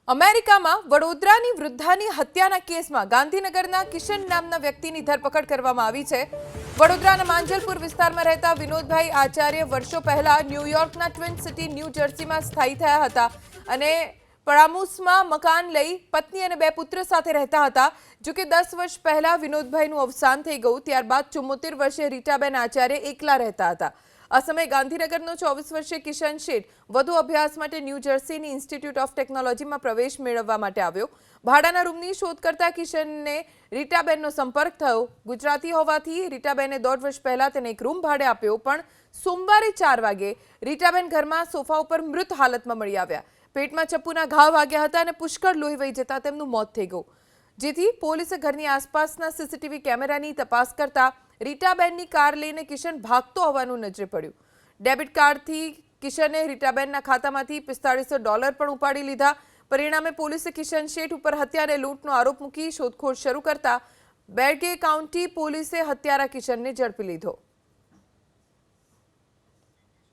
અમેરિકામાં વડોદરાની વૃદ્ધાની હત્યાના કેસમાં ગાંધીનગરના કિશન નામના વ્યક્તિની ધરપકડ કરવામાં આવી છે। વડોદરાના માંજલપુર વિસ્તારમાં રહેતા વિનોદભાઈ આચાર્ય વર્ષો પહેલા ન્યૂયોર્કના ટ્વિન સિટી ન્યૂ જર્સીમાં સ્થાયી થયા હતા અને પરામુસમાં મકાન લઈ પત્ની અને બે પુત્ર સાથે રહેતા હતા। જો કે 10 વર્ષ પહેલા વિનોદભાઈનું અવસાન થઈ ગયું। ત્યારબાદ 74 વર્ષીય રીટાબેન આચાર્ય એકલા રહેતા હતા। આ સમયે ગાંધીનગરનો 24 વર્ષીય કિશન શેઠ વધુ અભ્યાસ માટે ન્યૂ જર્સીની ઇન્સ્ટિટ્યૂટ ઓફ ટેકનોલોજીમાં પ્રવેશ મેળવવા માટે આવ્યો। ભાડાના રૂમની શોધ કરતા કિશનને રીટાબેનનો સંપર્ક થયો। ગુજરાતી હોવાથી રીટાબેને 1.5 વર્ષ પહેલા તેને એક રૂમ ભાડે આપ્યો, પણ સોમવારે 4 વાગે રીટાબેન ઘરમાં સોફા ઉપર મૃત હાલતમાં મળી આવ્યા। પેટમાં ચપ્પુના ઘા વાગ્યા હતા અને પુષ્કળ લોહી વહી જતા તેમનું મોત થઈ ગયું, જેથી પોલીસે ઘરની આસપાસના સીસીટીવી કેમેરાની તપાસ કરતા રીટાબેનની કાર લઈને કિશન ભાગતો હોવાનું નજરે પડ્યું। ડેબિટ કાર્ડથી કિશને રીટાબેનના ખાતામાંથી $4500 પણ ઉપાડી લીધા। પરિણામે પોલીસે કિશન શેઠ ઉપર હત્યા અને લૂંટનો આરોપ મૂકી શોધખોળ શરૂ કરતા બેડગે કાઉન્ટી પોલીસે હત્યારા કિશનને ઝડપી લીધો।